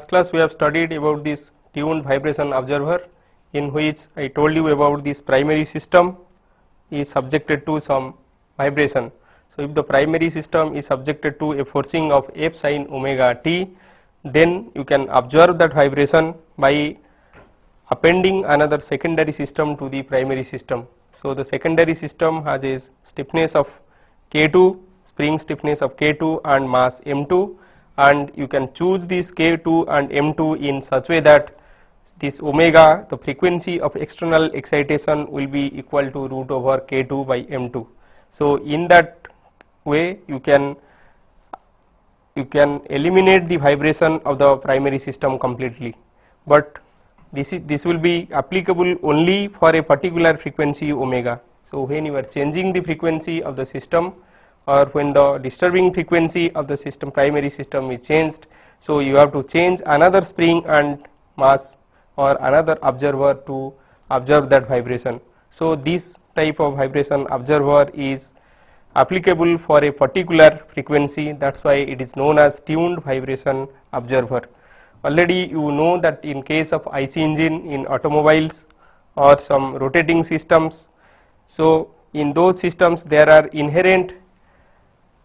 last class we have studied about this tuned vibration observer, in which I told you about this primary system is subjected to some vibration. So, if the primary system is subjected to a forcing of f sin omega t, then you can observe that vibration by appending another secondary system to the primary system. So, the secondary system has a stiffness of K2, spring stiffness of K2 and mass M2, and you can choose this K2 and M2 in such way that this omega, the frequency of external excitation, will be equal to root over K2 by M2. So, in that way you can eliminate the vibration of the primary system completely, but this will be applicable only for a particular frequency omega. So, when you are changing the frequency of the system, or when the disturbing frequency of the system, primary system, is changed, so you have to change another spring and mass or another observer to observe that vibration. So, this type of vibration observer is applicable for a particular frequency, that is why it is known as tuned vibration observer. Already you know that in case of IC engine in automobiles or some rotating systems, so in those systems there are inherent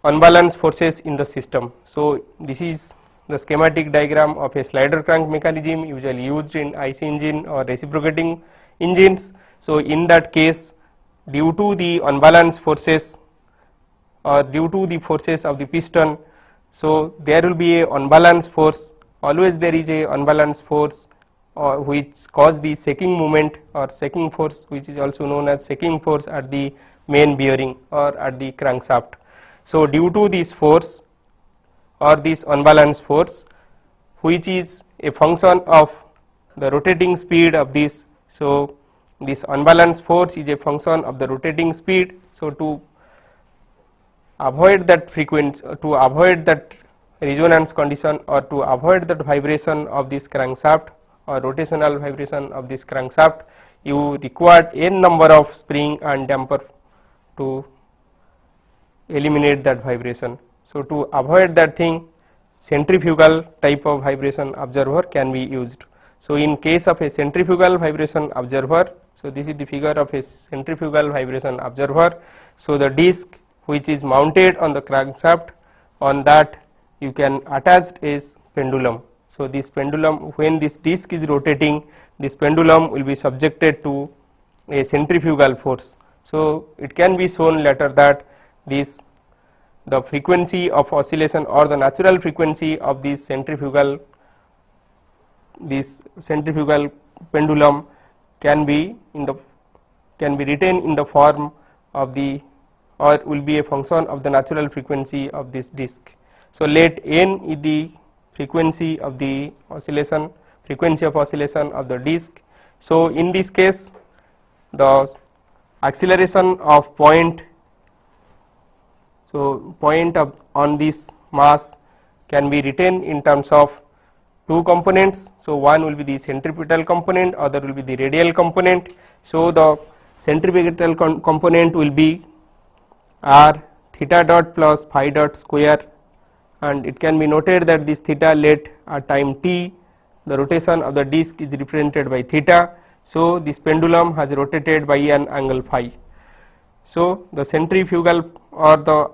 unbalanced forces in the system. So, this is the schematic diagram of a slider crank mechanism usually used in IC engine or reciprocating engines. So, in that case, due to the unbalanced forces or due to the forces of the piston, so there will be a unbalanced force, always there is a unbalanced force which cause the shaking moment or shaking force, which is also known as shaking force at the main bearing or at the crankshaft. So, due to this force or this unbalanced force, which is a function of the rotating speed of this. So, this unbalanced force is a function of the rotating speed. So, to avoid that frequency, to avoid that resonance condition, or to avoid that vibration of this crankshaft or rotational vibration of this crankshaft, you require n number of spring and damper to eliminate that vibration. So, to avoid that thing, centrifugal type of vibration observer can be used. So, in case of a centrifugal vibration observer, so this is the figure of a centrifugal vibration observer. So, the disc which is mounted on the crankshaft, on that you can attach a pendulum. So, this pendulum, when this disc is rotating, this pendulum will be subjected to a centrifugal force. So, it can be shown later that the frequency of oscillation or the natural frequency of this centrifugal pendulum can be retained in the form of the, or will be a function of the natural frequency of this disc. So, let n is the frequency of the oscillation, frequency of oscillation of the disc. So, in this case the acceleration of point, so point of on this mass can be written in terms of two components. So, one will be the centripetal component, other will be the radial component. So, the centripetal component will be r theta dot plus phi dot square, and it can be noted that this theta let at time t, the rotation of the disc is represented by theta. So, this pendulum has rotated by an angle phi. So, the centrifugal or the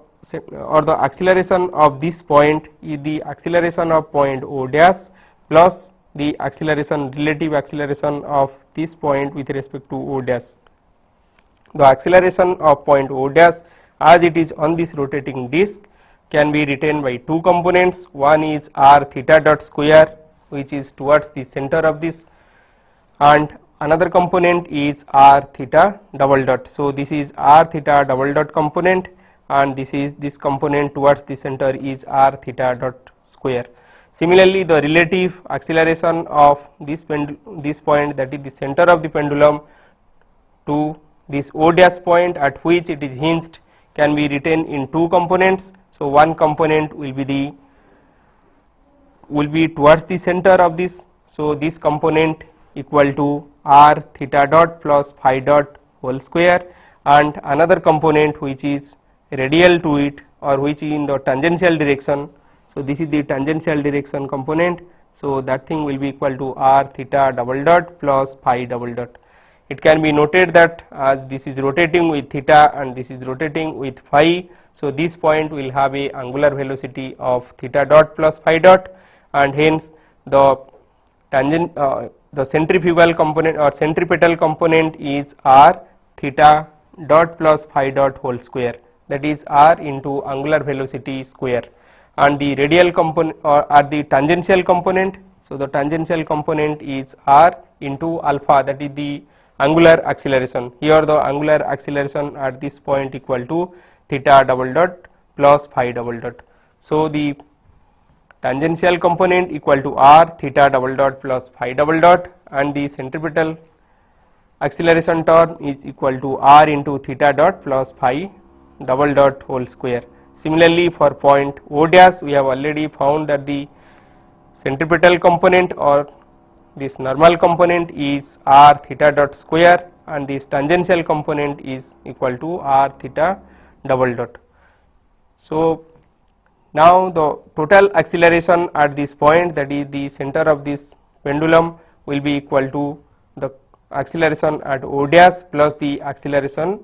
acceleration of this point is the acceleration of point O dash plus the acceleration, relative acceleration of this point with respect to O dash. The acceleration of point O dash as it is on this rotating disc can be written by two components. One is r theta dot square, which is towards the center of this, and another component is r theta double dot. So, this is r theta double dot component, and this component towards the center is r theta dot square. Similarly, the relative acceleration of this point, that is the center of the pendulum, to this O dash point at which it is hinged, can be written in two components. So, one component will be towards the center of this. So, this component equal to r theta dot plus phi dot whole square, and another component which is radial to it or which is in the tangential direction. So, this is the tangential direction component. So that thing will be equal to r theta double dot plus phi double dot. It can be noted that as this is rotating with theta and this is rotating with phi, so this point will have a angular velocity of theta dot plus phi dot, and hence the tangent the centrifugal component or centripetal component is r theta dot plus phi dot whole square, that is r into angular velocity square, and the radial component or the tangential component, so the tangential component is r into alpha, that is the angular acceleration. Here the angular acceleration at this point equal to theta double dot plus phi double dot. So the tangential component equal to r theta double dot plus phi double dot, and the centripetal acceleration term is equal to r into theta dot plus phi double dot whole square. Similarly, for point O dash we have already found that the centripetal component or this normal component is r theta dot square, and this tangential component is equal to r theta double dot. So now the total acceleration at this point, that is the center of this pendulum, will be equal to the acceleration at O dash plus the acceleration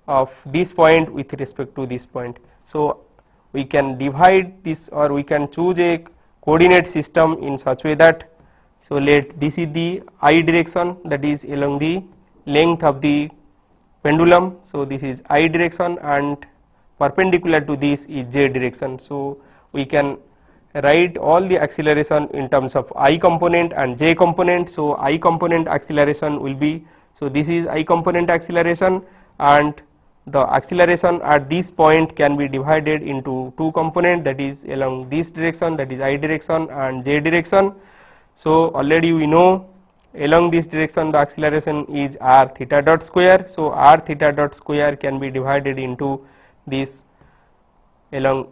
of this point with respect to this point. So we can divide this, or we can choose a coordinate system in such way that, so let this is the I direction, that is along the length of the pendulum. So this is I direction, and perpendicular to this is j direction. So we can write all the acceleration in terms of I component and j component. So I component acceleration will be, so this is I component acceleration, and the acceleration at this point can be divided into two components, that is along this direction, that is I direction, and j direction. So already we know along this direction the acceleration is r theta dot square. So r theta dot square can be divided into this along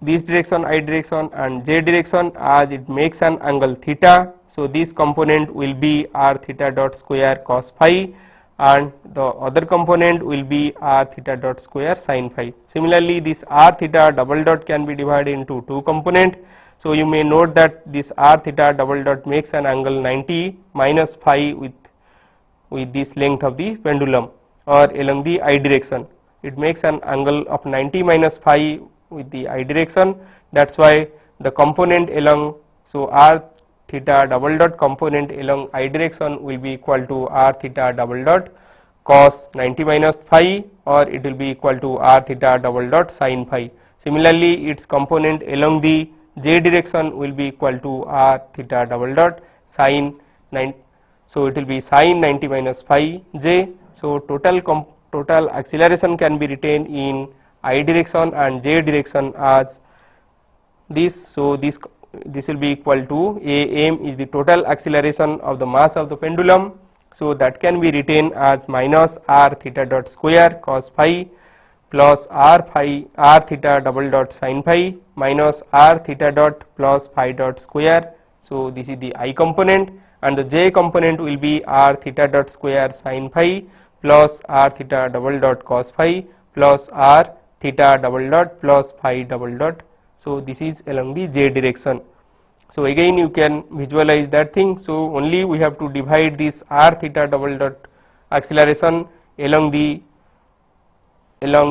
this direction I direction and j direction, as it makes an angle theta. So this component will be r theta dot square cos phi, and the other component will be r theta dot square sin phi. Similarly, this r theta double dot can be divided into two components. So you may note that this r theta double dot makes an angle 90 minus phi with this length of the pendulum, or along the I direction. It makes an angle of 90 minus phi with the I direction. That's why the component along, so r theta double dot component along I direction will be equal to r theta double dot cos 90 minus phi, or it will be equal to r theta double dot sin phi. Similarly, its component along the j direction will be equal to r theta double dot sin 90, so it will be sin 90 minus phi j. So total acceleration can be retained in I direction and j direction as this. So this will be equal to am is the total acceleration of the mass of the pendulum. So that can be retained as minus r theta dot square cos phi plus r theta double dot sin phi minus r theta dot plus phi dot square. So this is the I component, and the j component will be r theta dot square sin phi plus r theta double dot cos phi plus r theta double dot plus phi double dot. So this is along the j direction. So again you can visualize that thing. So only we have to divide this r theta double dot acceleration along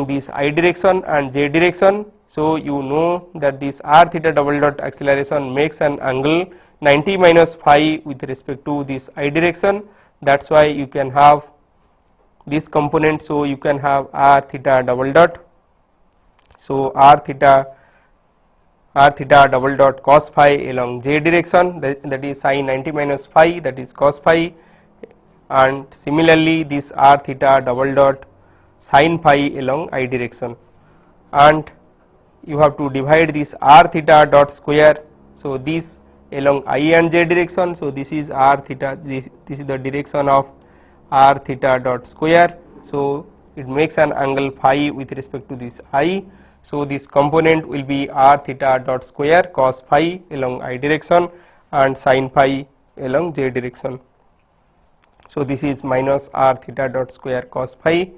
this I direction and j direction. So you know that this r theta double dot acceleration makes an angle 90 minus phi with respect to this I direction. That's why you can have this component. So you can have r theta double dot, so r theta double dot cos phi along j direction, that is sin 90 minus phi, that is cos phi, and similarly this r theta double dot sin phi along I direction, and you have to divide this r theta dot square. So this along I and j direction. So this is r theta, this is the direction of r theta dot square. So it makes an angle phi with respect to this I. So this component will be r theta dot square cos phi along I direction and sin phi along j direction. So this is minus r theta dot square cos phi,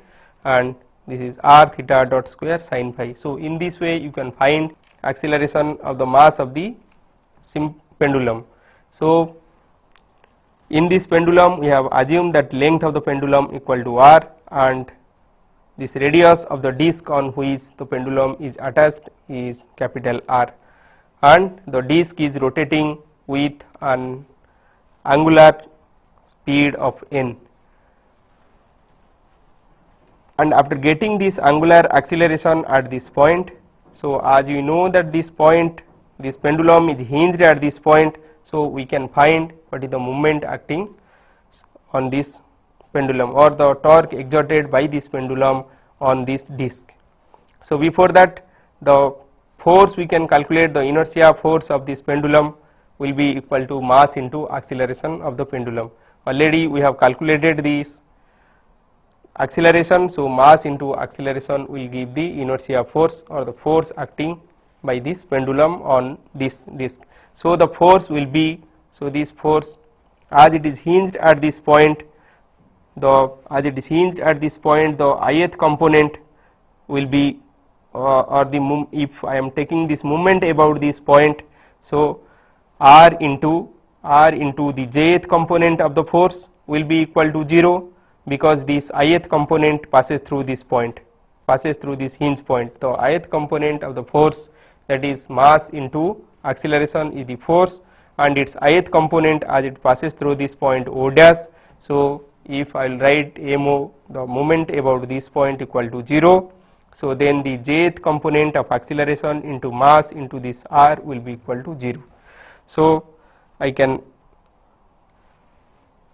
and this is r theta dot square sin phi. So in this way you can find acceleration of the mass of the pendulum. So in this pendulum we have assumed that length of the pendulum equal to r, and this radius of the disc on which the pendulum is attached is capital R, and the disc is rotating with an angular speed of n. And after getting this angular acceleration at this point, so as you know that this point, this pendulum is hinged at this point, so we can find what is the moment acting on this pendulum, or the torque exerted by this pendulum on this disc. So before that, the force we can calculate, the inertia force of this pendulum will be equal to mass into acceleration of the pendulum. Already we have calculated this acceleration, so mass into acceleration will give the inertia force, or the force acting by this pendulum on this disc. So the force will be, so this force, as it is hinged at this point, the ith component will be if I am taking this moment about this point, so r into the jth component of the force will be equal to 0, because this ith component passes through this point, passes through this hinge point. The ith component of the force, that is mass into acceleration, is the force, and its ith component as it passes through this point O dash. So if I will write mo, the moment about this point equal to 0, so then the jth component of acceleration into mass into this r will be equal to 0. So I can,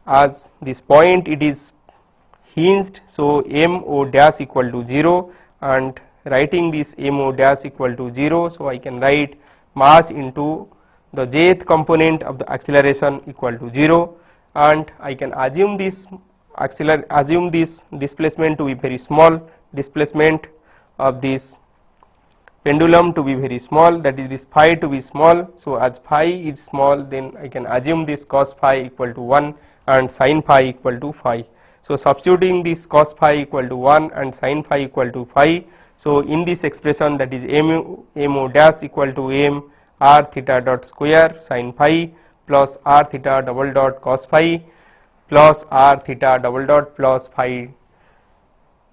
as this point it is hinged, so mo dash equal to 0, and writing this mo dash equal to 0, so I can write mass into the jth component of the acceleration equal to 0, and I can assume this displacement to be very small, displacement of this pendulum to be very small, that is this phi to be small. So as phi is small, then I can assume this cos phi equal to 1 and sin phi equal to phi. So substituting this cos phi equal to 1 and sin phi equal to phi, so in this expression, that is mo dash equal to m r theta dot square sin phi plus r theta double dot cos phi plus r theta double dot plus phi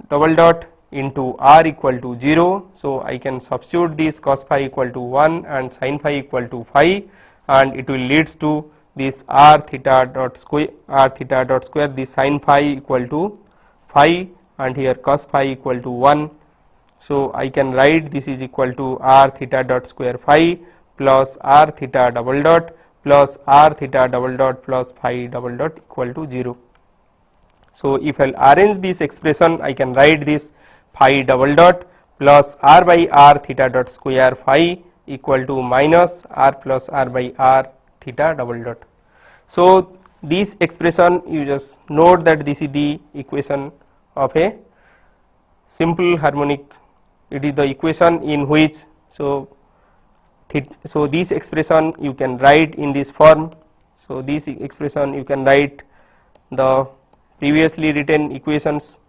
double dot into r equal to 0. So I can substitute this cos phi equal to 1 and sin phi equal to phi, and it will leads to this r theta dot square this sin phi equal to phi, and here cos phi equal to 1. So I can write this is equal to r theta dot square phi plus r theta double dot plus r theta double dot plus phi double dot equal to 0. So if I arrange this expression, I can write this phi double dot plus r by r theta dot square phi equal to minus r plus r by r theta double dot. So this expression, you just note that this is the equation of a simple harmonic. It is the equation in which, so this expression you can write in this form. So this expression you can write the previously written equations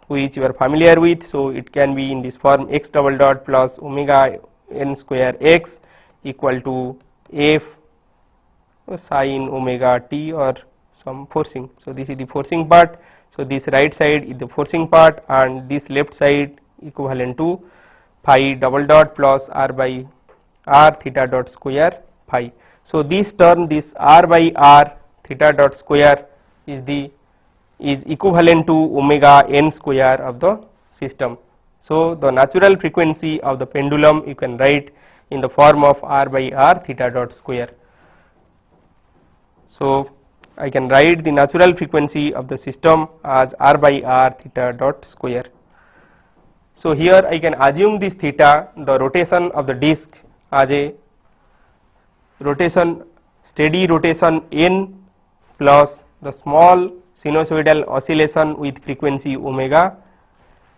which you are familiar with. So it can be in this form x double dot plus omega n square x equal to f sin omega t, or some forcing. So this is the forcing part. So this right side is the forcing part, and this left side equivalent to phi double dot plus r by r theta dot square phi. So this term, this r by r theta dot square is equivalent to omega n square of the system. So the natural frequency of the pendulum you can write in the form of r by r theta dot square. So I can write the natural frequency of the system as r by r theta dot square. So here I can assume this theta, the rotation of the disc, as a rotation, steady rotation n plus the small sinusoidal oscillation with frequency omega,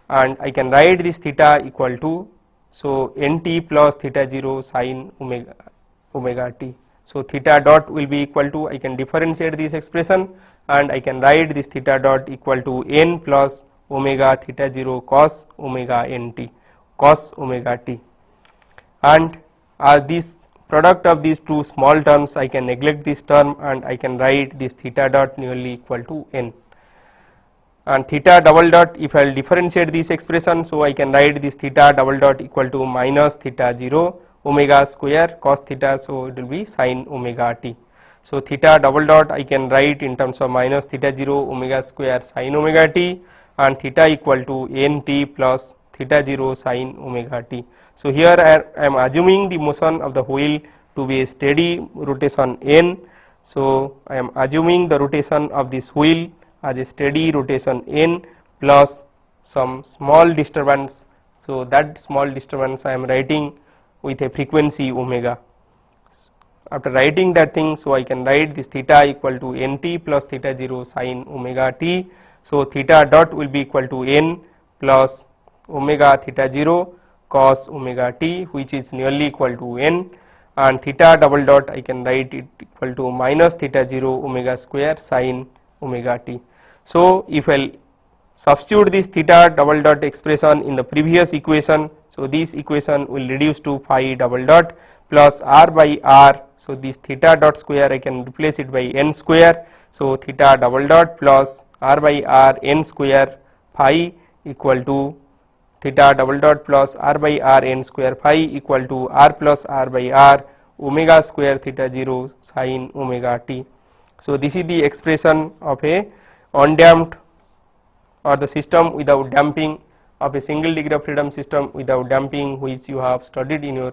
and I can write this theta equal to, so nt plus theta 0 sin omega t. So theta dot will be equal to, I can differentiate this expression, and I can write this theta dot equal to n plus omega theta 0 cos omega nt, cos omega t. And this product of these two small terms, I can neglect this term and I can write this theta dot nearly equal to n, and theta double dot, if I will differentiate this expression, so I can write this theta double dot equal to minus theta 0 omega square cos theta, so it will be sin omega t. So theta double dot I can write in terms of minus theta 0 omega square sin omega t, and theta equal to n t plus theta 0 sin omega t. So here I am assuming the motion of the wheel to be a steady rotation n. So I am assuming the rotation of this wheel as a steady rotation n plus some small disturbance. So that small disturbance I am writing with a frequency omega. After writing that thing, so I can write this theta equal to n t plus theta 0 sin omega t. So theta dot will be equal to n plus omega theta 0 cos omega t, which is nearly equal to n, and theta double dot I can write it equal to minus theta 0 omega square sin omega t. So if I substitute this theta double dot expression in the previous equation, so this equation will reduce to phi double dot plus r by r. So this theta dot square I can replace it by n square. So theta double dot plus r by r n square phi equal to theta double dot plus r by r n square phi equal to r plus r by r omega square theta 0 sin omega t. So this is the expression of a undamped or the system without damping of a single degree of freedom system without damping, which you have studied in your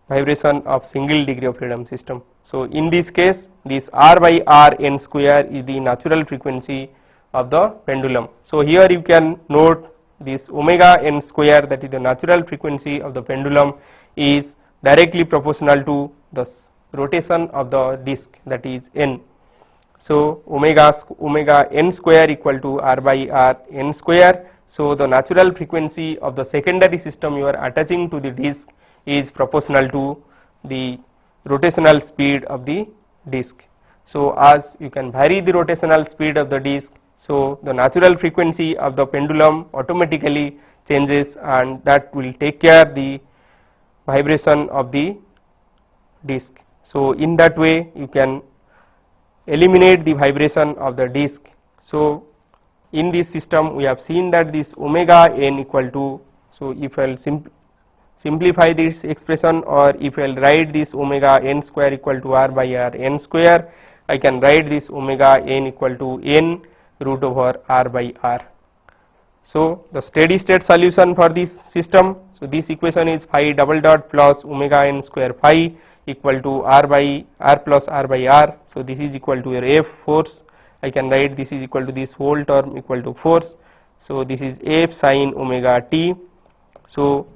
vibration of single degree of freedom system. So in this case, this r by r n square is the natural frequency of the pendulum. So here you can note this omega n square, that is the natural frequency of the pendulum, is directly proportional to the rotation of the disc, that is n. So omega n square equal to r by r n square. So the natural frequency of the secondary system you are attaching to the disc is proportional to the rotational speed of the disc. So as you can vary the rotational speed of the disc, so the natural frequency of the pendulum automatically changes, and that will take care the vibration of the disc. So in that way you can eliminate the vibration of the disc. So in this system we have seen that this omega n equal to, so if I will simplify this expression, or if I will write this omega n square equal to r by r n square, I can write this omega n equal to n root over r by r. So the steady state solution for this system, so this equation is phi double dot plus omega n square phi equal to r by r plus r by r. So this is equal to your F force. I can write this is equal to this whole term equal to force. So this is F sin omega t. So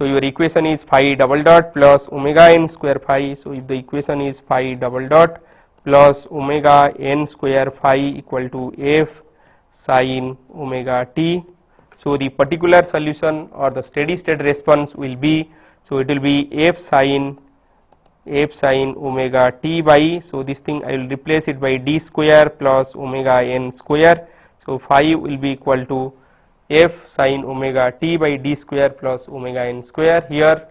your equation is phi double dot plus omega n square phi. So if the equation is phi double dot plus omega n square phi equal to F sin omega t. So the particular solution or the steady state response will be, so it will be F sin omega t by, so this thing I will replace it by d square plus omega n square. So phi will be equal to F sin omega t by d square plus omega n square. Here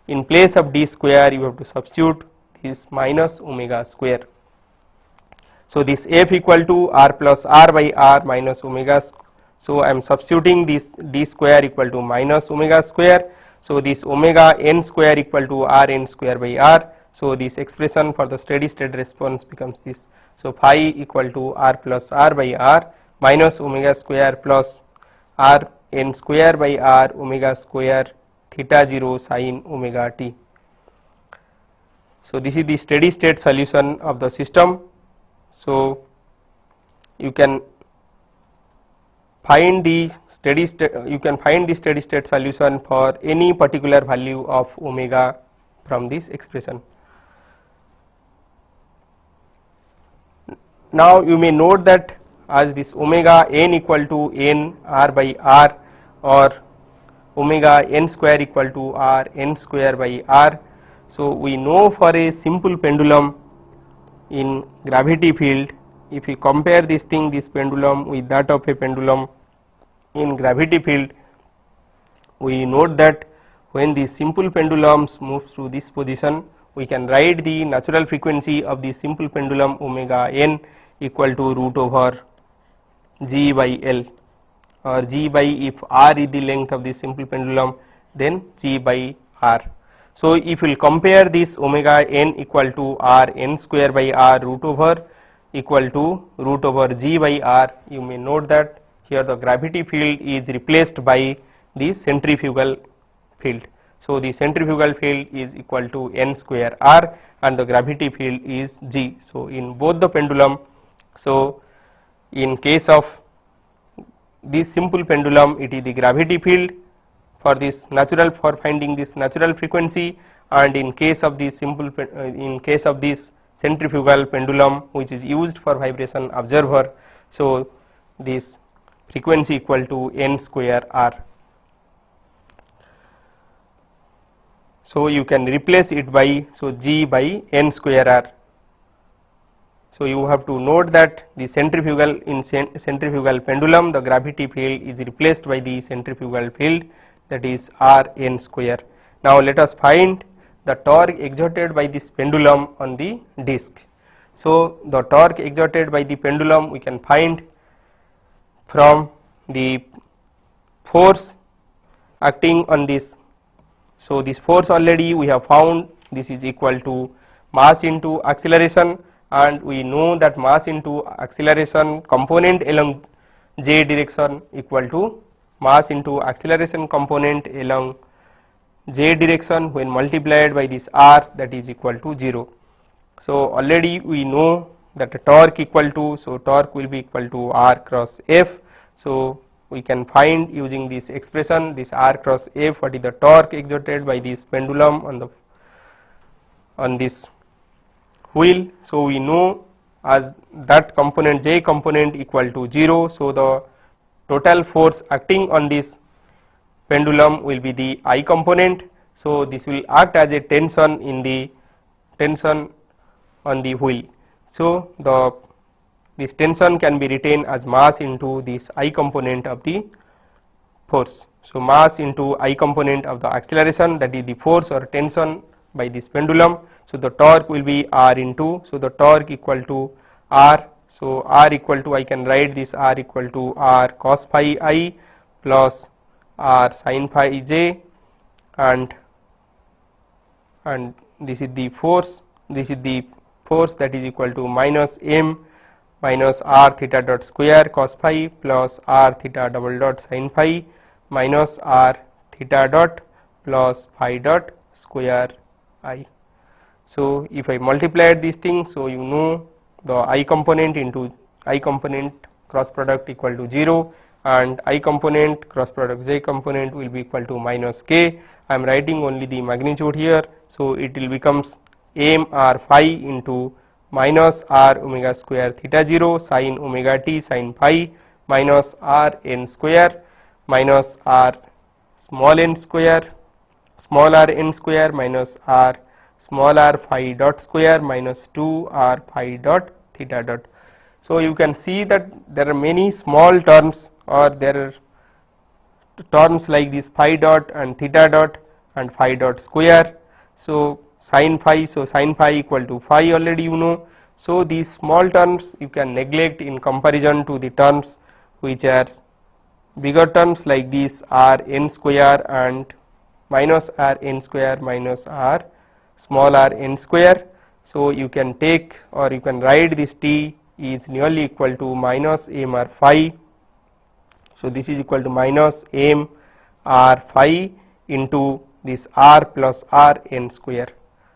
in place of d square you have to substitute this minus omega square. So this F equal to r plus r by r minus omega. So I am substituting this d square equal to minus omega square. So this omega n square equal to r n square by r. So this expression for the steady state response becomes this. So phi equal to r plus r by r minus omega square plus r n square by r omega square theta 0 sin omega t. So this is the steady state solution of the system. So you can find the steady state solution for any particular value of omega from this expression. Now you may note that as this omega n equal to n r by r or omega n square equal to r n square by r. So we know for a simple pendulum in gravity field, if we compare this pendulum with that of a pendulum in gravity field, we note that when the simple pendulums moves to this position, we can write the natural frequency of the simple pendulum omega n equal to root over G by L, or G by, if R is the length of the simple pendulum, then G by R. So if we will compare this omega n equal to R n square by R root over equal to root over G by R, you may note that here the gravity field is replaced by the centrifugal field. So the centrifugal field is equal to n square R and the gravity field is G. So in both the pendulum, so in case of this simple pendulum, it is the gravity field for this natural, for finding this natural frequency, and in case of this simple in case of this centrifugal pendulum which is used for vibration observer, so this frequency equal to n square R. So you can replace it by, so G by n square R. So you have to note that the centrifugal, in centrifugal pendulum, the gravity field is replaced by the centrifugal field, that is R n square. Now let us find the torque exerted by this pendulum on the disc. So the torque exerted by the pendulum we can find from the force acting on this. So this force already we have found, this is equal to mass into acceleration, and we know that mass into acceleration component along j direction equal to mass into acceleration component along j direction when multiplied by this r, that is equal to 0. So already we know that the torque equal to, so torque will be equal to r cross f. So we can find using this expression, this r cross f, what is the torque exerted by this pendulum on this wheel. So we know as that component, j component equal to 0. So the total force acting on this pendulum will be the I component. So this will act as a tension in the tension on the wheel. So this tension can be written as mass into this I component of the force. So mass into I component of the acceleration, that is the force or tension by this pendulum. So the torque will be r into, so the torque equal to r. So r equal to, I can write this r equal to r cos phi I plus r sin phi j, and this is the force, this is the force, that is equal to minus m minus r theta dot square cos phi plus r theta double dot sin phi minus r theta dot plus phi dot square I. So if I multiplied these things, so you know the I component into I component cross product equal to 0, and I component cross product j component will be equal to minus k. I am writing only the magnitude here. So it will becomes m r phi into minus r omega square theta 0 sin omega t sin phi minus r n square minus r small n square small r n square minus r small r phi dot square minus 2 r phi dot theta dot. So you can see that there are many small terms, or there are terms like this phi dot and theta dot and phi dot square. So sin phi, so sin phi equal to phi already you know. So these small terms you can neglect in comparison to the terms which are bigger terms like this r n square and minus r n square minus r small r n square. So you can take, or you can write this t is nearly equal to minus m r phi. So this is equal to minus m r phi into this r plus r n square.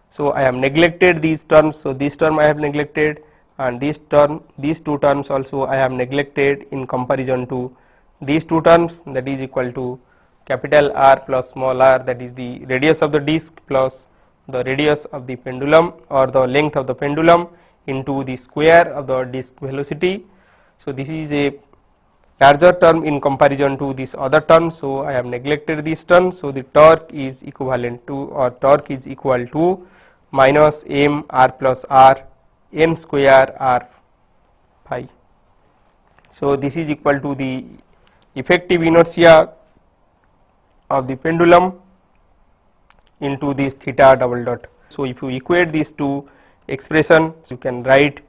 So I have neglected these terms. So this term I have neglected, and this term, these two terms also I have neglected in comparison to these two terms, that is equal to capital R plus small r, that is the radius of the disc plus the radius of the pendulum or the length of the pendulum into the square of the disc velocity. So this is a larger term in comparison to this other term. So I have neglected this term. So the torque is equivalent to, or torque is equal to minus m r plus r n square r phi. So this is equal to the effective inertia of the pendulum into this theta double dot. So if you equate these two expression, you can write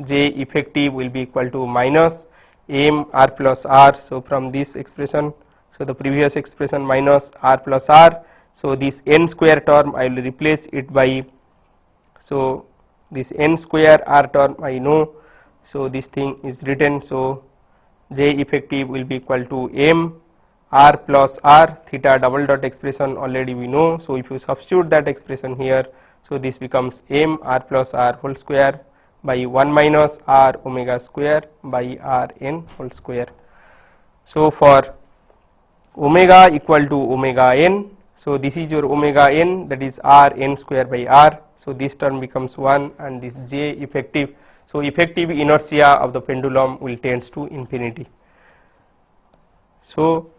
J effective will be equal to minus m r plus r. So from this expression, so the previous expression minus r plus r, so this n square term I will replace it by, so this n square r term I know, so this thing is written, so J effective will be equal to m r plus r, theta double dot expression already we know. So if you substitute that expression here, so this becomes m r plus r whole square by 1 minus r omega square by r n whole square. So for omega equal to omega n, so this is your omega n, that is r n square by r. So this term becomes 1 and this J effective. So effective inertia of the pendulum will tends to infinity. So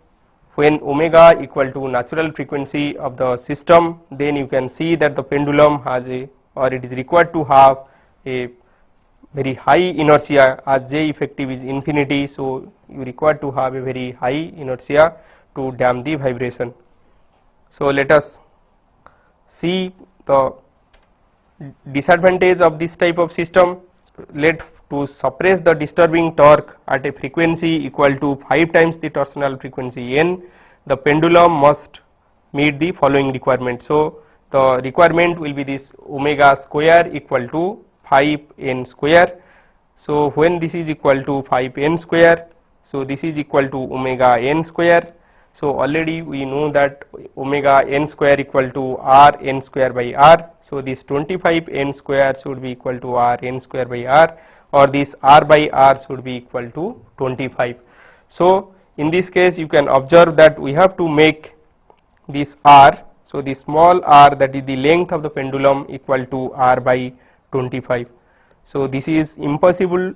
when omega equal to natural frequency of the system, then you can see that the pendulum has a, or it is required to have a very high inertia, as J effective is infinity. So you require to have a very high inertia to damp the vibration. So let us see the disadvantage of this type of system. Let to suppress the disturbing torque at a frequency equal to 5 times the torsional frequency n, the pendulum must meet the following requirement. So the requirement will be this omega square equal to 5 n square. So when this is equal to 5 n square, so this is equal to omega n square. So already we know that omega n square equal to r n square by r. So this 25 n square should be equal to r n square by r, or this r by r should be equal to 25. So in this case you can observe that we have to make this r, so the small r, that is the length of the pendulum, equal to r by 25. So this is impossible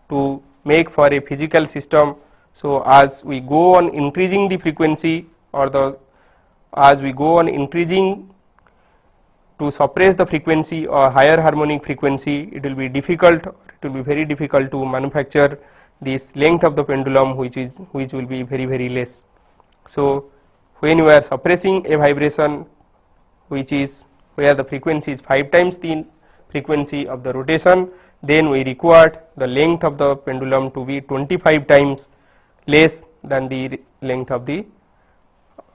to make for a physical system. So as we go on increasing the frequency, or as we go on increasing to suppress the frequency or higher harmonic frequency, it will be difficult, it will be very difficult to manufacture this length of the pendulum, which will be very less. So when you are suppressing a vibration which is where the frequency is 5 times the frequency of the rotation, then we require the length of the pendulum to be 25 times less than the length of the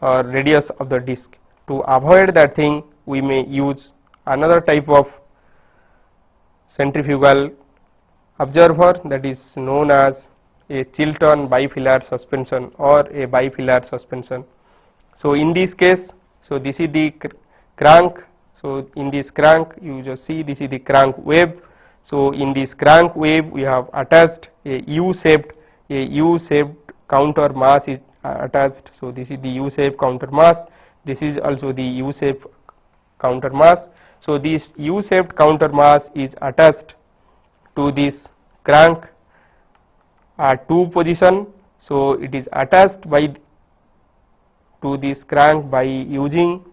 radius of the disc. To avoid that thing, we may use another type of centrifugal observer, that is known as a Chiltern bifilar suspension or a bifilar suspension. So in this case, so this is the crank. So in this crank, you just see this is the crank wave. So in this crank wave we have attached a U-shaped counter mass is attached. So this is the U-shaped counter mass, this is also the U-shaped counter mass. So this U-shaped counter mass is attached to this crank at 2 position. So it is attached to this crank by using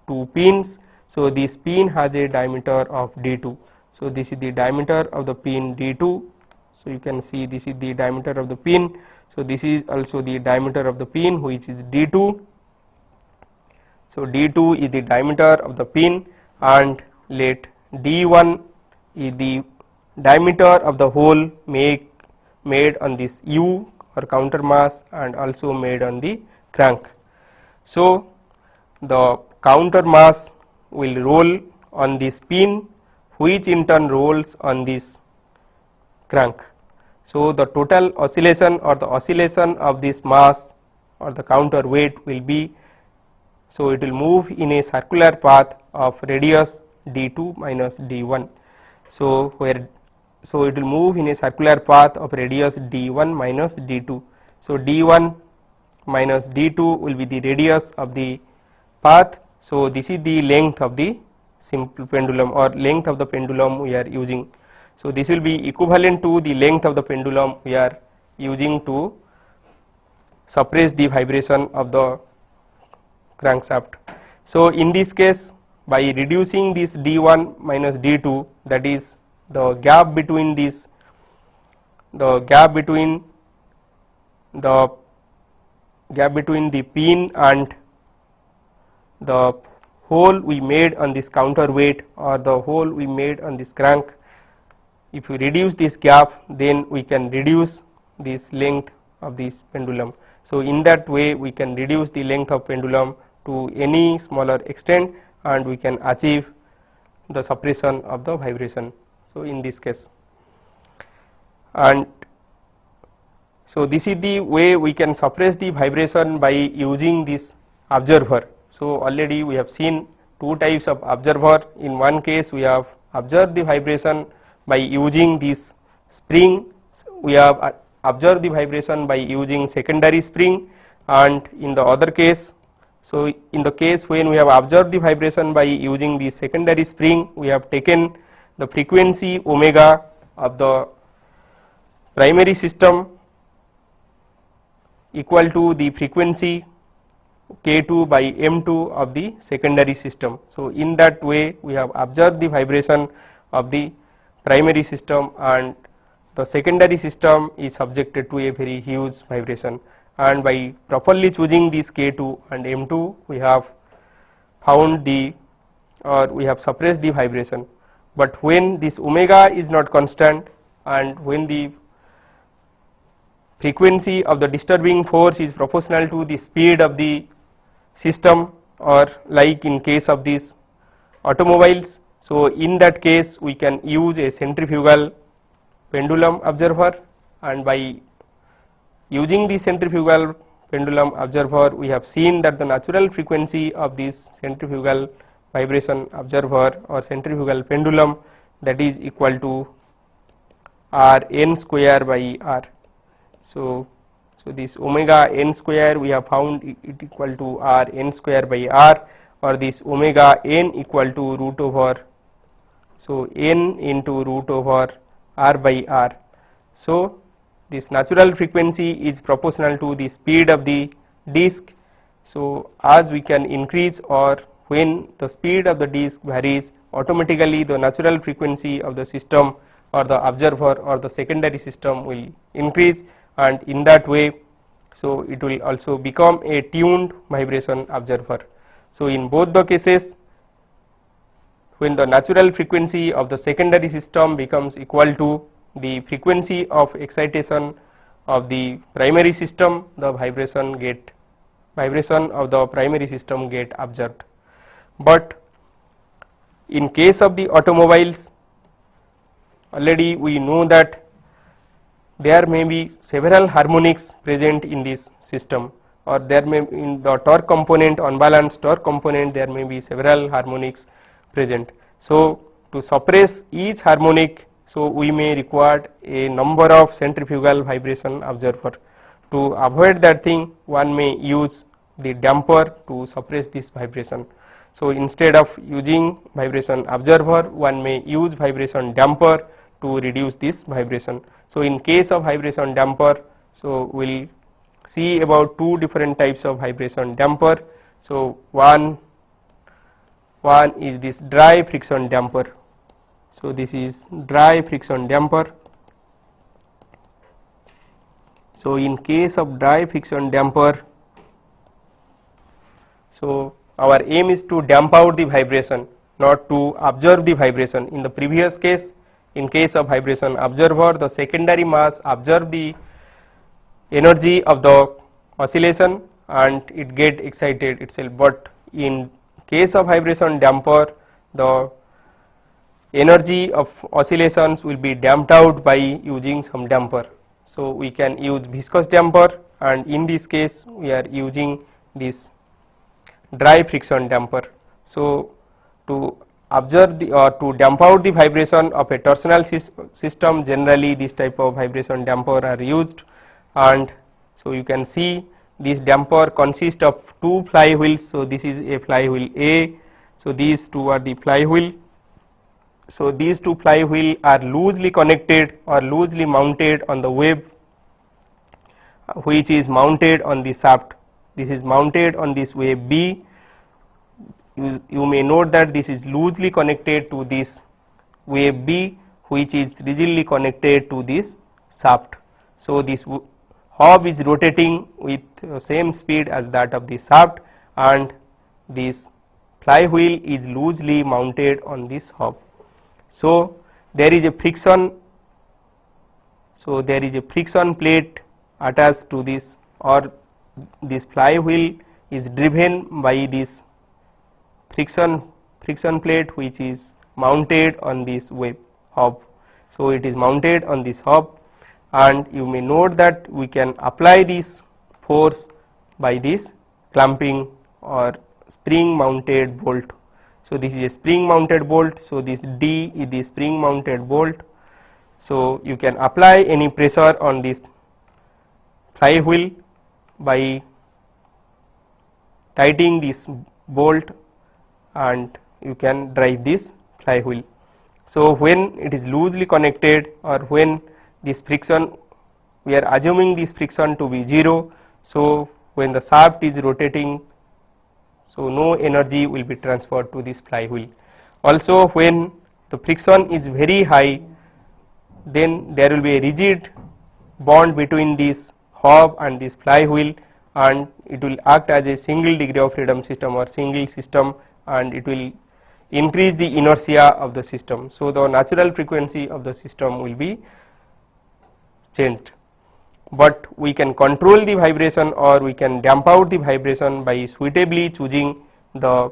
2 pins. So this pin has a diameter of d2. So this is the diameter of the pin d2. So you can see this is the diameter of the pin. So this is also the diameter of the pin, which is d2. So d2 is the diameter of the pin, and let d1 is the diameter of the hole made on this U or counter mass, and also made on the crank. So the counter mass will roll on this pin, which in turn rolls on this crank. So the total oscillation or the oscillation of this mass or the counter weight will be, so it will move in a circular path of radius d2 minus d1. So it will move in a circular path of radius d1 minus d2. So d1 minus d2 will be the radius of the path. So this is the length of the simple pendulum, or length of the pendulum we are using. So this will be equivalent to the length of the pendulum we are using to suppress the vibration of the crankshaft. So in this case, by reducing this d1 minus d2, that is the gap between this, the gap between the pin and the hole we made on this counterweight or the hole we made on this crank, if we reduce this gap, then we can reduce this length of this pendulum. So, in that way we can reduce the length of pendulum to any smaller extent and we can achieve the suppression of the vibration. So, in this case, and so this is the way we can suppress the vibration by using this observer. So, already we have seen two types of observer. In one case we have observed the vibration by using this spring, we have observed the vibration by using secondary spring, and in the other case, so in the case when we have observed the vibration by using the secondary spring, we have taken the frequency omega of the primary system equal to the frequency K2 by M2 of the secondary system. So, in that way we have observed the vibration of the primary system and the secondary system is subjected to a very huge vibration, and by properly choosing this K2 and M2 we have found the or we have suppressed the vibration. But when this omega is not constant and when the frequency of the disturbing force is proportional to the speed of the system, or like in case of these automobiles, so in that case we can use a centrifugal pendulum observer, and by using the centrifugal pendulum observer we have seen that the natural frequency of this centrifugal vibration observer or centrifugal pendulum, that is equal to r n square by r. So, this omega n square we have found it equal to r n square by r, or this omega n equal to root over, so n into root over r by r. So, this natural frequency is proportional to the speed of the disc. So, as we can increase or when the speed of the disc varies, automatically the natural frequency of the system or the observer or the secondary system will increase, and in that way, so it will also become a tuned vibration observer. So, in both the cases, when the natural frequency of the secondary system becomes equal to the frequency of excitation of the primary system, the vibration of the primary system get observed. But in case of the automobiles, already we know that there may be several harmonics present in this system, or there may in the torque component, unbalanced torque component, there may be several harmonics present. So, to suppress each harmonic, so we may require a number of centrifugal vibration observer. To avoid that thing, one may use the damper to suppress this vibration. So, instead of using vibration observer, one may use vibration damper to reduce this vibration. So, in case of vibration damper, so we will see about two different types of vibration damper. So, one is this dry friction damper. So, this is dry friction damper. So, in case of dry friction damper, so our aim is to damp out the vibration, not to observe the vibration. In the previous case, in case of vibration observer, the secondary mass observe the energy of the oscillation and it get excited itself, but in case of vibration damper, the energy of oscillations will be damped out by using some damper. So, we can use viscous damper, and in this case we are using this dry friction damper. So, to observe the or to damp out the vibration of a torsional system, generally this type of vibration damper are used, and so you can see this damper consists of two flywheels. So, this is a flywheel A. So, these two are the flywheel. So, these two flywheel are loosely connected or loosely mounted on the wave which is mounted on the shaft. This is mounted on this wave B. You may note that this is loosely connected to this wave B, which is rigidly connected to this shaft. So, this hub is rotating with same speed as that of the shaft, and this flywheel is loosely mounted on this hub. So there is a friction, so there is a friction plate attached to this, or this flywheel is driven by this friction plate which is mounted on this web hub. So it is mounted on this hub, and you may note that we can apply this force by this clamping or spring mounted bolt. So this is a spring mounted bolt, so this D is the spring mounted bolt. So you can apply any pressure on this flywheel by tightening this bolt, and you can drive this flywheel. So when it is loosely connected, or when this friction, we are assuming this friction to be 0, so when the shaft is rotating, so no energy will be transferred to this flywheel. Also when the friction is very high, then there will be a rigid bond between this hub and this flywheel, and it will act as a single degree of freedom system or single system, and it will increase the inertia of the system. So the natural frequency of the system will be changed, but we can control the vibration, or we can damp out the vibration by suitably choosing the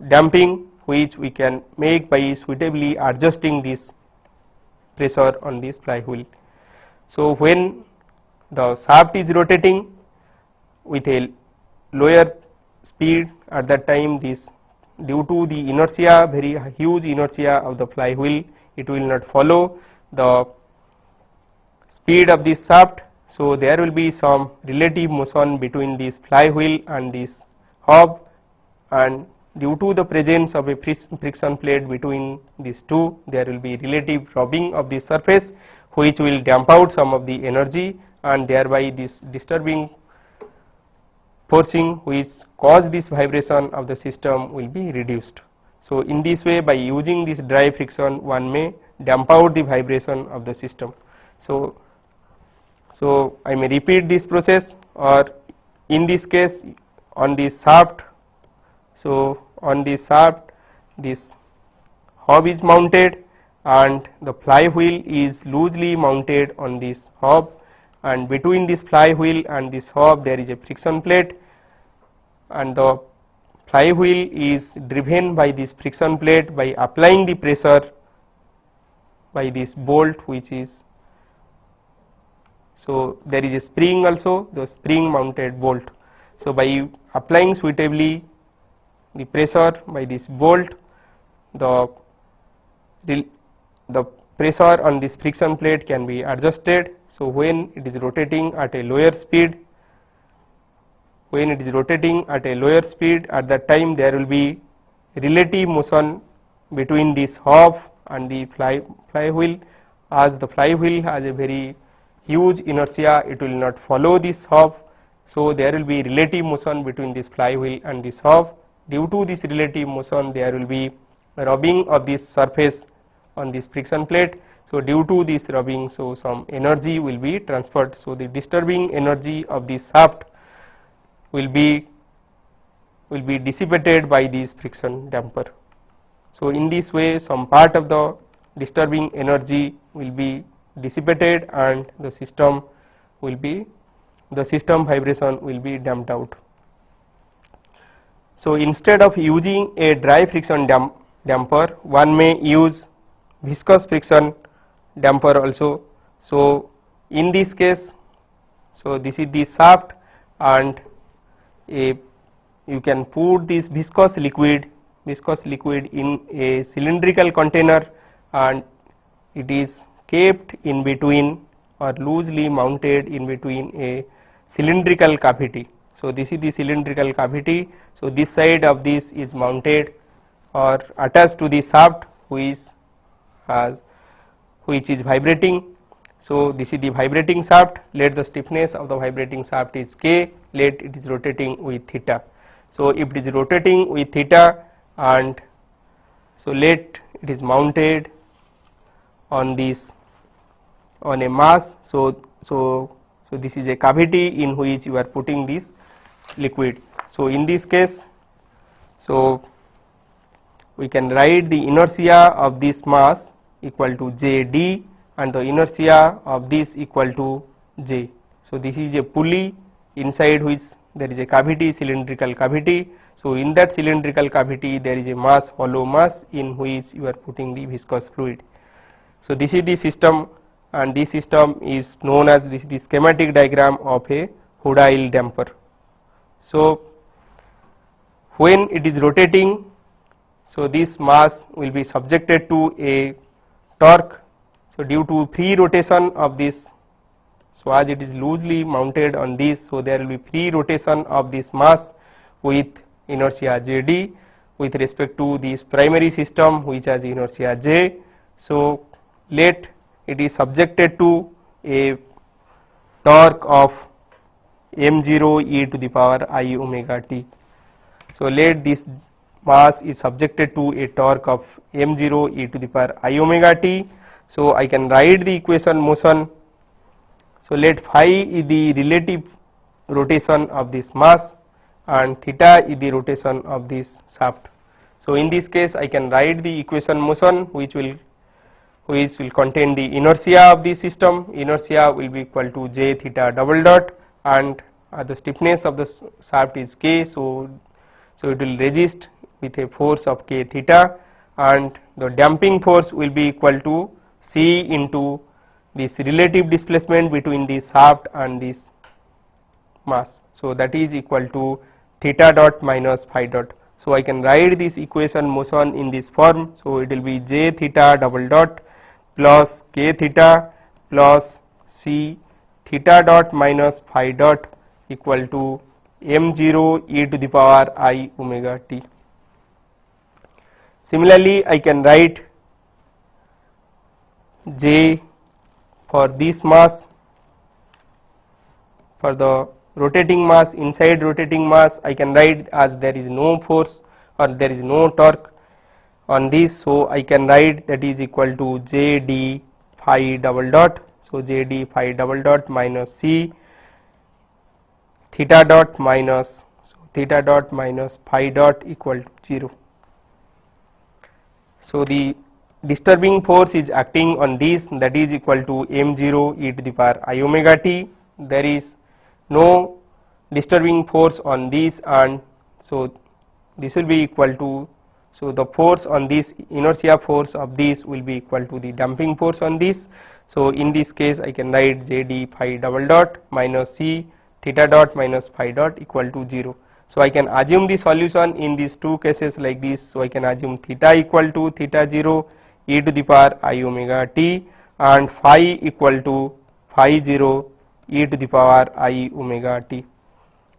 damping, which we can make by suitably adjusting this pressure on this flywheel. So when the shaft is rotating with a lower speed, at that time this, due to the inertia, very huge inertia of the flywheel, it will not follow the speed of this shaft. So there will be some relative motion between this flywheel and this hub, and due to the presence of a friction plate between these two, there will be relative rubbing of the surface, which will damp out some of the energy, and thereby this disturbing forcing which cause this vibration of the system will be reduced. So in this way, by using this dry friction, one may damp out the vibration of the system. So I may repeat this process, or in this case on this shaft, so on this shaft this hub is mounted, and the flywheel is loosely mounted on this hub, and between this flywheel and this hub there is a friction plate, and the flywheel is driven by this friction plate by applying the pressure by this bolt, which is, so there is a spring also, the spring mounted bolt. So by applying suitably the pressure by this bolt, the pressure on this friction plate can be adjusted. So when it is rotating at a lower speed, at that time there will be relative motion between this hub and the flywheel. As the flywheel has a very huge inertia, it will not follow this hub, so there will be relative motion between this flywheel and this hub. Due to this relative motion, there will be rubbing of this surface on this friction plate. So due to this rubbing, so some energy will be transferred. So the disturbing energy of this shaft will be dissipated by this friction damper. So in this way, some part of the disturbing energy will be dissipated, and the system vibration will be damped out. So instead of using a dry friction damper, one may use viscous friction damper also. So in this case, so this is the shaft, and you can put this viscous liquid in a cylindrical container, and it is kept in between or loosely mounted in between a cylindrical cavity. So this is the cylindrical cavity. So this side of this is mounted or attached to the shaft, which is vibrating. So this is the vibrating shaft. Let the stiffness of the vibrating shaft is K. Let it is rotating with theta. So if it is rotating with theta, and so let it is mounted on this, on a mass. So this is a cavity in which you are putting this liquid. So in this case, So we can write the inertia of this mass equal to Jd and the inertia of this equal to J. So this is a pulley inside which there is a cavity, cylindrical cavity. So in that cylindrical cavity there is a mass, hollow mass, in which you are putting the viscous fluid. So this is the system, and this system is known as the schematic diagram of a Hodile damper. So when it is rotating, so this mass will be subjected to a torque. So due to free rotation of this, so as it is loosely mounted on this, so there will be free rotation of this mass with inertia Jd with respect to this primary system which has inertia J. So let it is subjected to a torque of m0 e to the power I omega t. So let this mass is subjected to a torque of m0 e to the power I omega t. So I can write the equation motion. So let phi is the relative rotation of this mass and theta is the rotation of this shaft. So in this case I can write the equation motion which will contain the inertia of the system. Inertia will be equal to j theta double dot, and the stiffness of the shaft is k. So it will resist with a force of k theta, and the damping force will be equal to C into this relative displacement between the shaft and this mass. So that is equal to theta dot minus phi dot. So I can write this equation motion in this form. So it will be j theta double dot plus k theta plus C theta dot minus phi dot equal to m0 e to the power I omega t. Similarly, I can write J for this mass, for the rotating mass, inside rotating mass I can write as there is no force or there is no torque on this. So I can write that is equal to J d phi double dot. So J d phi double dot minus C theta dot minus, so theta dot minus phi dot equal to 0. So the disturbing force is acting on this, that is equal to m0 e to the power I omega t. There is no disturbing force on this, and so this will be equal to, so the force on this, inertia force of this will be equal to the damping force on this. So in this case I can write j d phi double dot minus C theta dot minus phi dot equal to 0. So I can assume the solution in these two cases like this. So I can assume theta equal to theta 0 e to the power I omega t and phi equal to phi 0 e to the power I omega t.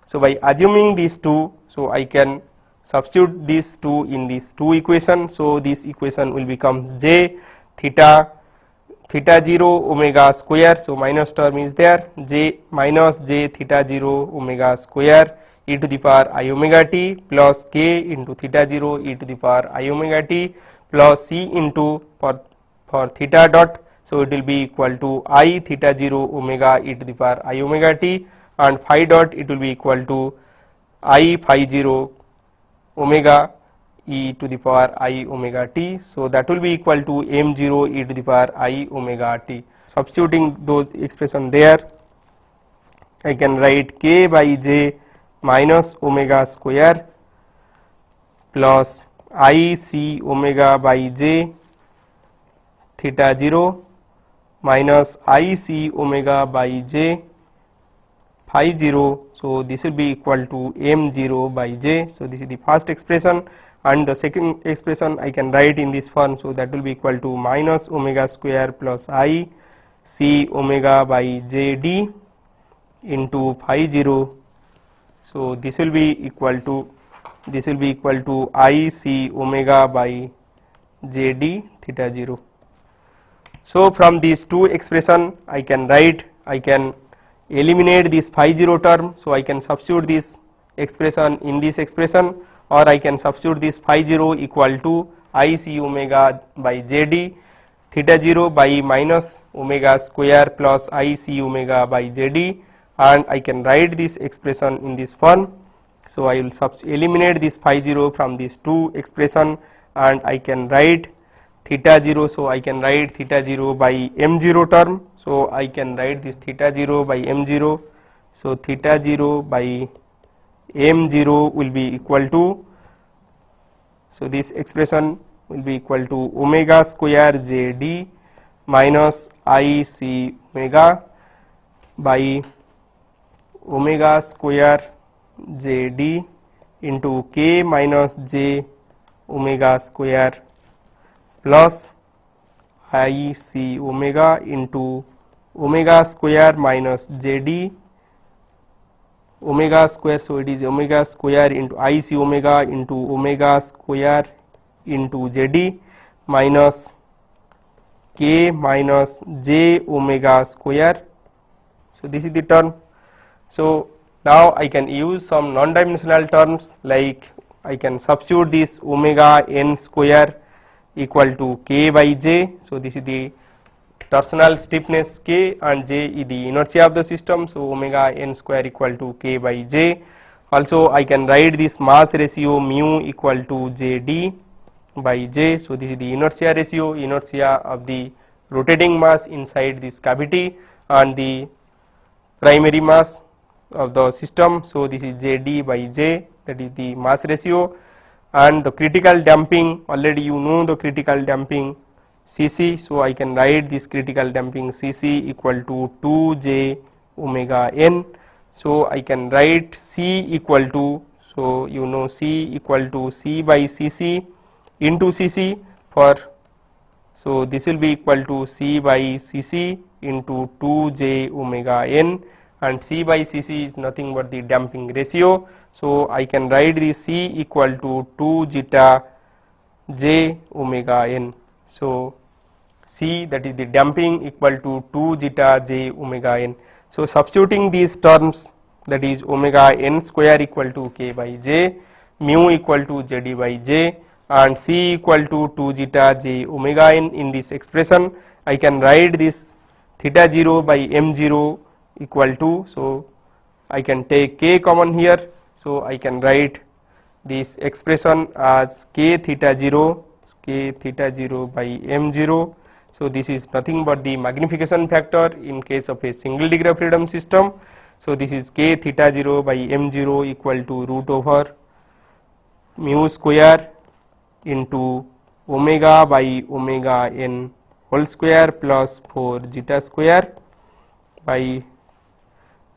So by assuming these two, so I can substitute these two in these two equation. So this equation will become j theta 0 omega square, so minus term is there, j minus j theta 0 omega square e to the power I omega t plus k into theta 0 e to the power I omega t plus C into for theta dot. So it will be equal to I theta 0 omega e to the power I omega t, and phi dot it will be equal to I phi 0 omega e to the power I omega t. So that will be equal to m0 e to the power I omega t. Substituting those expression there, I can write k by j minus omega square plus I c omega by j theta 0 minus I c omega by j phi 0. So this will be equal to m0 by j. So this is the first expression, and the second expression I can write in this form. So that will be equal to minus omega square plus I c omega by j d into phi 0. So this will be equal to I c omega by j d theta 0. So from these two expression I can eliminate this phi 0 term. So I can substitute this expression in this expression, or I can substitute this phi 0 equal to I c omega by j d theta 0 by minus omega square plus I c omega by j d, and I can write this expression in this form. So I will eliminate this phi 0 from these two expression, and I can write theta 0. So I can write theta 0 by m 0 term. So I can write this theta 0 by m 0. So theta 0 by m 0 will be equal to, so this expression will be equal to omega square j d minus I c omega by omega square j d into k minus j omega square plus I c omega into omega square minus j d omega square. So it is omega square into I c omega into omega square into j d minus k minus j omega square. So this is the term. So now I can use some non-dimensional terms, like I can substitute this omega n square equal to k by j. So this is the torsional stiffness k, and j is the inertia of the system. So omega n square equal to k by j. Also I can write this mass ratio mu equal to j d by j. So this is the inertia ratio, inertia of the rotating mass inside this cavity, and the primary mass of the system. So this is j d by j, that is the mass ratio. And the critical damping, already you know the critical damping Cc. So I can write this critical damping Cc equal to 2j omega n. So I can write C equal to, so you know C equal to C by Cc into Cc for, so this will be equal to C by Cc into 2j omega n, and C by Cc is nothing but the damping ratio. So I can write the C equal to 2 zeta j omega n. So C, that is the damping, equal to 2 zeta j omega n. So substituting these terms, that is omega n square equal to k by j, mu equal to j d by j, and C equal to 2 zeta j omega n in this expression, I can write this theta 0 by m 0 equal to, so I can take k common here. So I can write this expression as k theta 0 by m 0. So this is nothing but the magnification factor in case of a single degree of freedom system. So this is k theta 0 by m 0 equal to root over mu square into omega by omega n whole square plus 4 zeta square by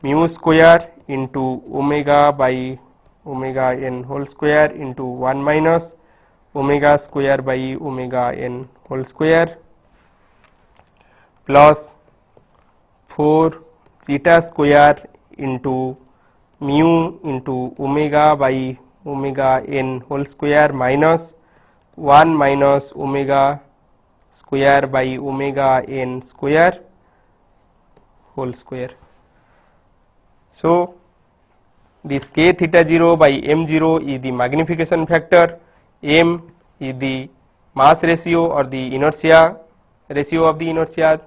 mu square into omega by omega n whole square into 1 minus omega square by omega n whole square plus 4 zeta square into mu into omega by omega n whole square minus 1 minus omega square by omega n square whole square. So this k theta 0 by m 0 is the magnification factor, m is the mass ratio or the inertia ratio of the inertia,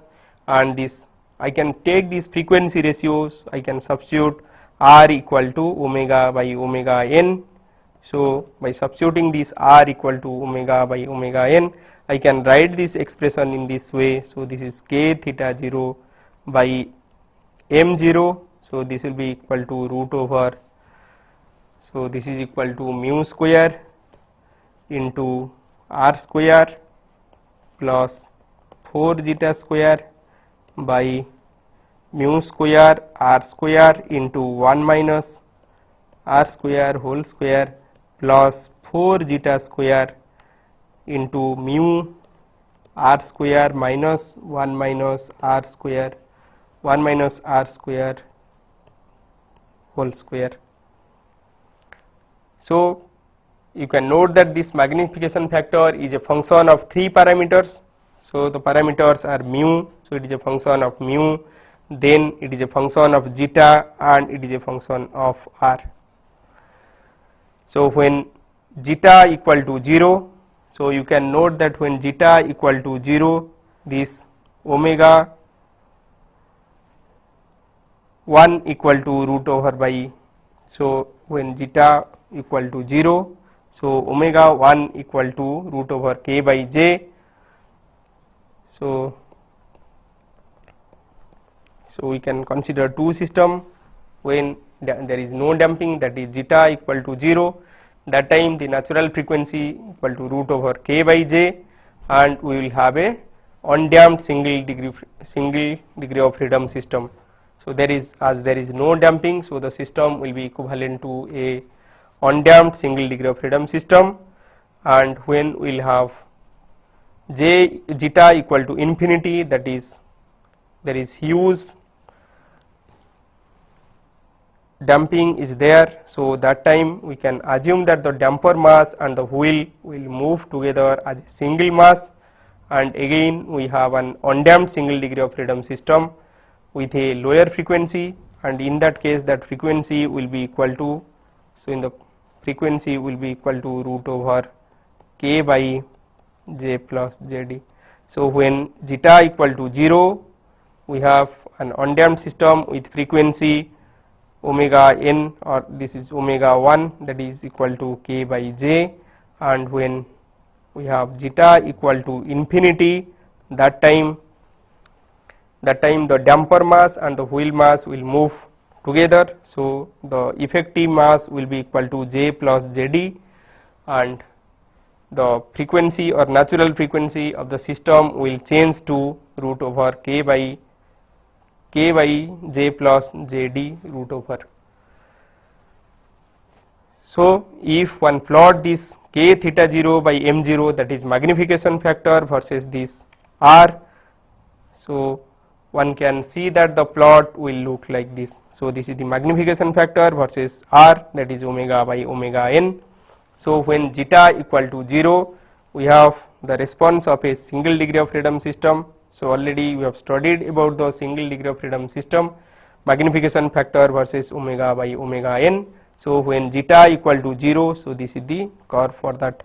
and this I can take these frequency ratios, I can substitute r equal to omega by omega n. So by substituting this r equal to omega by omega n, I can write this expression in this way. So this is k theta 0 by m 0. So this will be equal to root over, so this is equal to mu square into r square plus 4 zeta square by mu square r square into 1 minus r square whole square plus 4 zeta square into mu r square minus 1 minus r square whole square. So you can note that this magnification factor is a function of 3 parameters. So the parameters are mu, so it is a function of mu, then it is a function of zeta, and it is a function of r. So when zeta equal to 0, so you can note that when zeta equal to 0, this omega 1 equal to root over by, so when zeta equal to 0, so omega 1 equal to root over k by j. So we can consider two system when there is no damping, that is zeta equal to 0, that time the natural frequency equal to root over k by j, and we will have a undamped single degree of freedom system. So there is, as there is no damping, so the system will be equivalent to a undamped single degree of freedom system, and when we will have zeta equal to infinity, that is there is huge damping is there, so that time we can assume that the damper mass and the wheel will move together as a single mass, and again we have an undamped single degree of freedom system with a lower frequency, and in that case that frequency will be equal to, so in the frequency will be equal to root over k by j plus jd. So when zeta equal to 0, we have an undamped system with frequency omega n, or this is omega 1, that is equal to k by j, and when we have zeta equal to infinity, that time the damper mass and the wheel mass will move together, so the effective mass will be equal to j plus jd, and the frequency or natural frequency of the system will change to root over k by j plus jd root over. So if one plot this k theta 0 by m 0, that is magnification factor versus this r, so one can see that the plot will look like this. So this is the magnification factor versus r, that is omega by omega n. So when zeta equal to 0, we have the response of a single degree of freedom system. So already we have studied about the single degree of freedom system, magnification factor versus omega by omega n. So when zeta equal to 0, so this is the curve for that.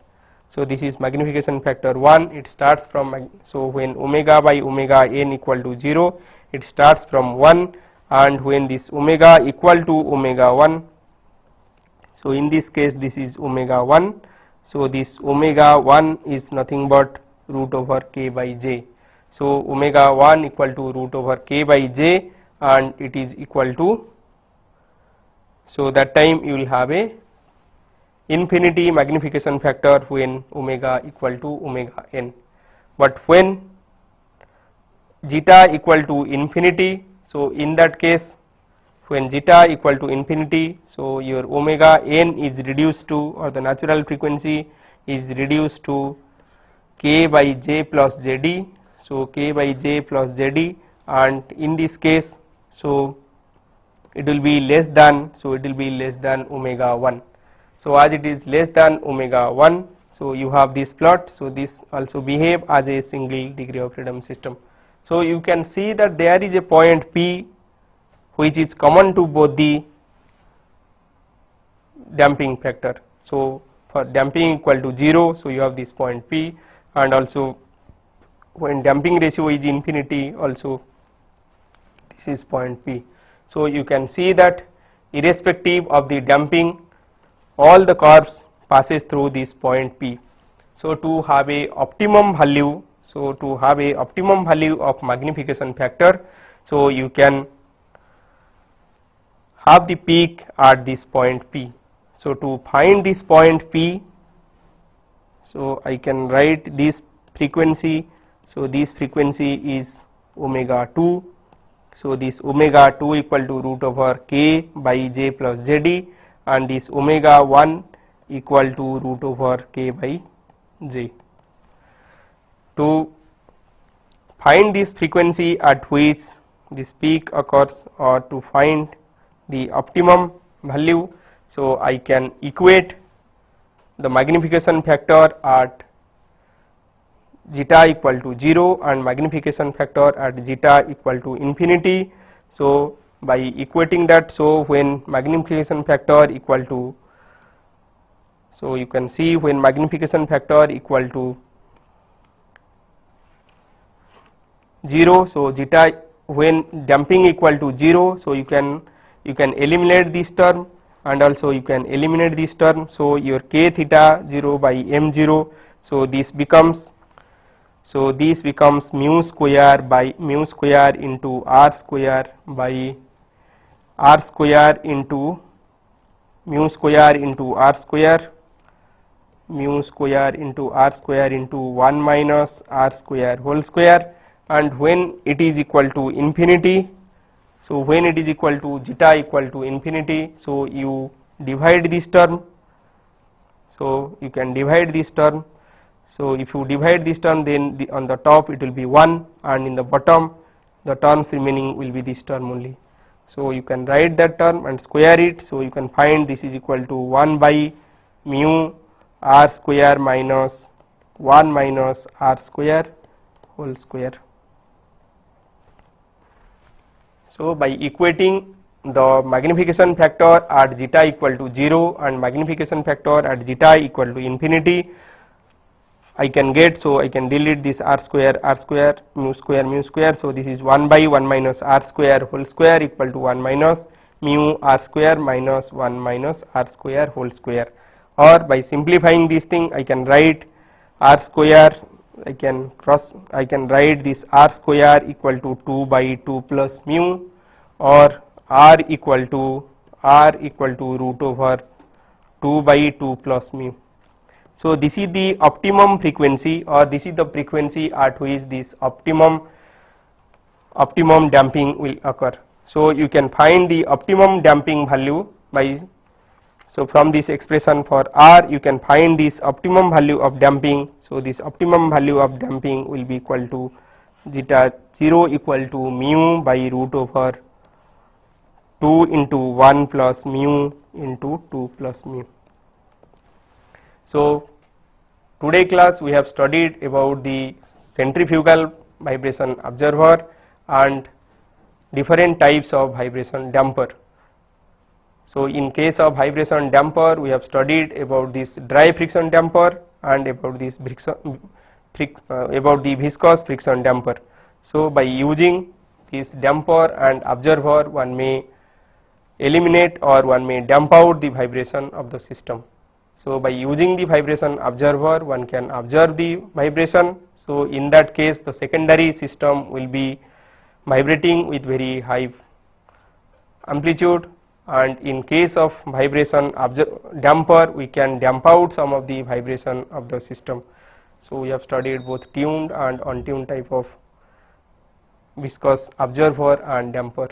So this is magnification factor 1, it starts from, so when omega by omega n equal to 0, it starts from 1, and when this omega equal to omega 1, so in this case this is omega 1, so this omega 1 is nothing but root over k by j. So omega 1 equal to root over k by j, and it is equal to, so that time you will have a infinity magnification factor when omega equal to omega n. But when zeta equal to infinity, so in that case when zeta equal to infinity, so your omega n is reduced to, or the natural frequency is reduced to k by j plus jd, so k by j plus jd, and in this case so it will be less than, so it will be less than omega 1. So as it is less than omega 1, so you have this plot, so this also behave as a single degree of freedom system. So you can see that there is a point P which is common to both the damping factor. So for damping equal to 0, so you have this point P, and also when damping ratio is infinity, also this is point P. So you can see that irrespective of the damping, all the curves passes through this point P. So to have a optimum value, so to have a optimum value of magnification factor, so you can have the peak at this point P. So to find this point P, so I can write this frequency, so this frequency is omega 2, so this omega 2 equal to root over k by j plus jd, and this omega 1 equal to root over k by j. To find this frequency at which this peak occurs, or to find the optimum value, so I can equate the magnification factor at zeta equal to 0 and magnification factor at zeta equal to infinity. So by equating that, so when magnification factor equal to, so you can see when magnification factor equal to 0, so zeta, when damping equal to 0, so you can eliminate this term, and also you can eliminate this term. So your k theta 0 by m 0, so this becomes mu square by mu square into r square by r square into mu square into r square into 1 minus r square whole square, and when it is equal to infinity, so when it is equal to zeta equal to infinity, so you divide this term, so you can divide this term. So if you divide this term, then on the top it will be 1, and in the bottom the terms remaining will be this term only. So you can write that term and square it, so you can find this is equal to 1 by mu r square minus 1 minus r square whole square. So by equating the magnification factor at zeta equal to 0 and magnification factor at zeta equal to infinity, I can get, so I can delete this r square, mu square, so this is 1 by 1 minus r square whole square equal to 1 minus mu r square minus 1 minus r square whole square. Or by simplifying this thing, I can write r square, I can write this r square equal to 2 by 2 plus mu, or r equal to root over 2 by 2 plus mu. So this is the optimum frequency, or this is the frequency at which this optimum damping will occur. So you can find the optimum damping value by, so from this expression for r you can find this optimum value of damping. So this optimum value of damping will be equal to zeta 0 equal to mu by root over 2 into 1 plus mu into 2 plus mu. So today class we have studied about the centrifugal vibration observer and different types of vibration damper. So in case of vibration damper, we have studied about this dry friction damper and about this about the viscous friction damper. So by using this damper and observer, one may eliminate or one may damp out the vibration of the system. So by using the vibration observer, one can observe the vibration. So in that case, the secondary system will be vibrating with very high amplitude, and in case of vibration damper, we can damp out some of the vibration of the system. So we have studied both tuned and untuned type of viscous observer and damper.